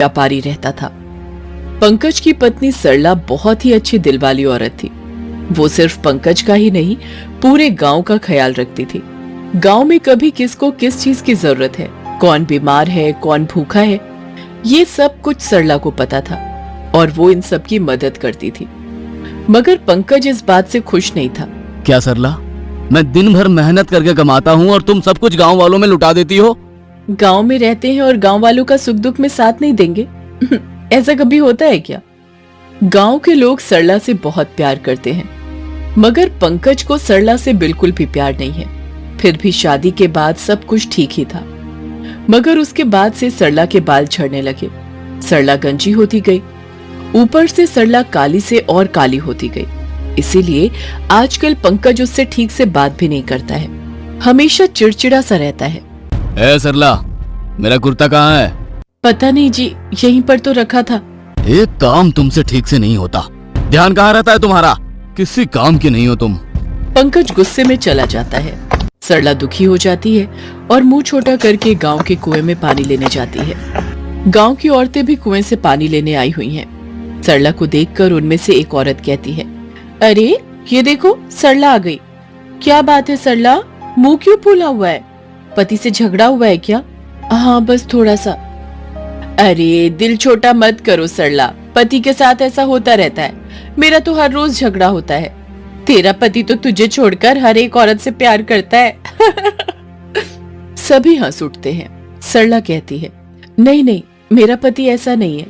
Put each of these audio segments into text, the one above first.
व्यापारी रहता था। पंकज की पत्नी सरला बहुत ही अच्छी दिलवाली औरत थी। वो सिर्फ पंकज का ही नहीं, पूरे गांव का ख्याल रखती थी। गांव में कभी किसको किस चीज की जरूरत है, कौन बीमार है, कौन भूखा है, ये सब कुछ सरला को पता था और वो इन सब की मदद करती थी। मगर पंकज इस बात से खुश नहीं था। क्या सरला, मैं दिन भर मेहनत करके कमाता हूँ और तुम सब कुछ गांव वालों में लुटा देती हो? गांव में रहते हैं और गांव वालों का सुख दुख में साथ नहीं देंगे? ऐसा कभी होता है क्या? गांव के लोग सरला से बहुत प्यार करते हैं, मगर पंकज को सरला से बिल्कुल भी प्यार नहीं है। फिर भी शादी के बाद सब कुछ ठीक ही था, मगर उसके बाद से सरला के बाल झड़ने लगे। सरला गंजी होती गई, ऊपर से सरला काली से और काली होती गई। इसीलिए आजकल पंकज उससे ठीक से बात भी नहीं करता है, हमेशा चिड़चिड़ा सा रहता है। ए सरला, मेरा कुर्ता कहाँ है? पता नहीं जी, यहीं पर तो रखा था। एक काम तुमसे ठीक से नहीं होता, ध्यान कहाँ रहता है तुम्हारा? किसी काम की नहीं हो तुम। पंकज गुस्से में चला जाता है। सरला दुखी हो जाती है और मुंह छोटा करके गांव के कुएं में पानी लेने जाती है। गांव की औरतें भी कुएं से पानी लेने आई हुई हैं। सरला को देखकर उनमें से एक औरत कहती है, अरे ये देखो, सरला आ गई। क्या बात है सरला, मुंह क्यों फूला हुआ है? पति से झगड़ा हुआ है क्या? हाँ बस थोड़ा सा। अरे दिल छोटा मत करो सरला, पति के साथ ऐसा होता रहता है। मेरा तो हर रोज झगड़ा होता है। तेरा पति तो तुझे छोड़कर हर एक औरत से प्यार करता है। सभी हंस उठते हैं। सरला कहती है, नहीं नहीं, मेरा पति ऐसा नहीं है।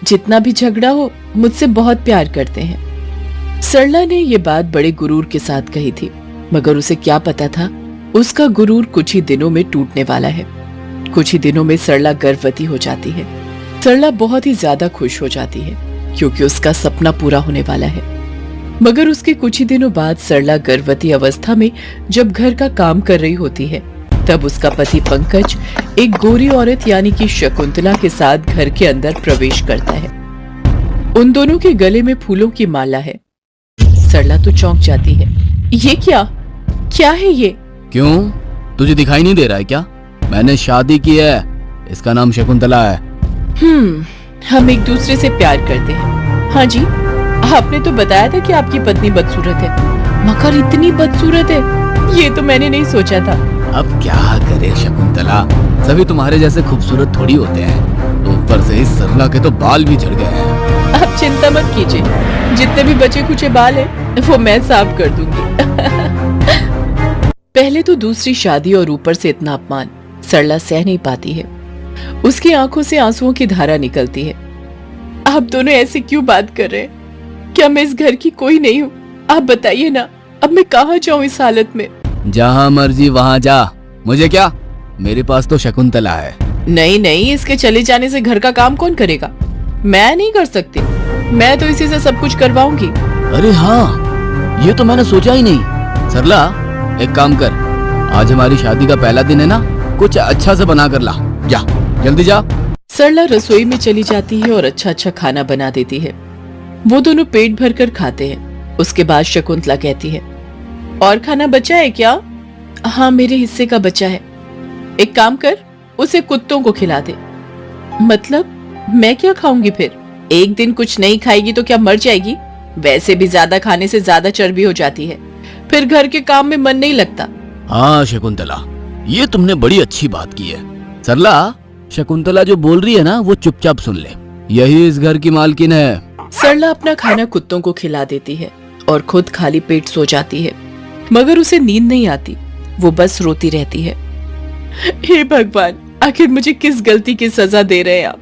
जितना भी झगड़ा हो, मुझसे बहुत प्यार करते हैं। सरला ने ये बात बड़े गुरूर के साथ कही थी, मगर उसे क्या पता था उसका गुरूर कुछ ही दिनों में टूटने वाला है। कुछ ही दिनों में सरला गर्भवती हो जाती है। सरला बहुत ही ज्यादा खुश हो जाती है क्योंकि उसका सपना पूरा होने वाला है। मगर उसके कुछ ही दिनों बाद सरला गर्भवती अवस्था में जब घर का काम कर रही होती है, तब उसका पति पंकज एक गोरी औरत यानी कि शकुंतला के साथ घर के अंदर प्रवेश करता है। उन दोनों के गले में फूलों की माला है। सरला तो चौंक जाती है। ये क्या है ये? क्यों, तुझे दिखाई नहीं दे रहा है क्या? मैंने शादी की है, इसका नाम शकुंतला है। हम एक दूसरे से प्यार करते हैं। हाँ जी, आपने तो बताया था कि आपकी पत्नी बदसूरत है, मगर इतनी बदसूरत है ये तो मैंने नहीं सोचा था। अब क्या करे शकुंतला, सभी तुम्हारे जैसे खूबसूरत थोड़ी होते हैं। ऊपर से इस सरला के तो बाल भी झड़ गए हैं। आप चिंता मत कीजिए, जितने भी बचे कुचे बाल हैं वो मैं साफ कर दूंगी। पहले तो दूसरी शादी और ऊपर से इतना अपमान सरला सह नहीं पाती है। उसकी आंखों से आंसुओं की धारा निकलती है। आप दोनों ऐसे क्यों बात कर रहे हैं? क्या मैं इस घर की कोई नहीं हूँ? आप बताइए ना, अब मैं कहाँ जाऊँ इस हालत में? जहाँ मर्जी वहाँ जा, मुझे क्या, मेरे पास तो शकुंतला है। नहीं नहीं, इसके चले जाने से घर का काम कौन करेगा? मैं नहीं कर सकती, मैं तो इसी से सब कुछ करवाऊंगी। अरे हाँ, ये तो मैंने सोचा ही नहीं। सरला, एक काम कर, आज हमारी शादी का पहला दिन है ना, कुछ अच्छा से बना कर ला, जा जल्दी जा। सरला रसोई में चली जाती है और अच्छा अच्छा खाना बना देती है। वो दोनों पेट भर कर खाते हैं। उसके बाद शकुंतला कहती है, और खाना बचा है क्या? हाँ, मेरे हिस्से का बचा है। एक काम कर, उसे कुत्तों को खिला दे। मतलब मैं क्या खाऊंगी फिर? एक दिन कुछ नहीं खाएगी तो क्या मर जाएगी? वैसे भी ज्यादा खाने से ज्यादा चर्बी हो जाती है, फिर घर के काम में मन नहीं लगता। हाँ शकुंतला, ये तुमने बड़ी अच्छी बात की है। सरला, शकुंतला जो बोल रही है ना, वो चुपचाप सुन ले, यही इस घर की मालकिन है। सरला अपना खाना कुत्तों को खिला देती है और खुद खाली पेट सो जाती है, मगर उसे नींद नहीं आती। वो बस रोती रहती है। हे भगवान, आखिर मुझे किस गलती की सजा दे रहे हैं आप?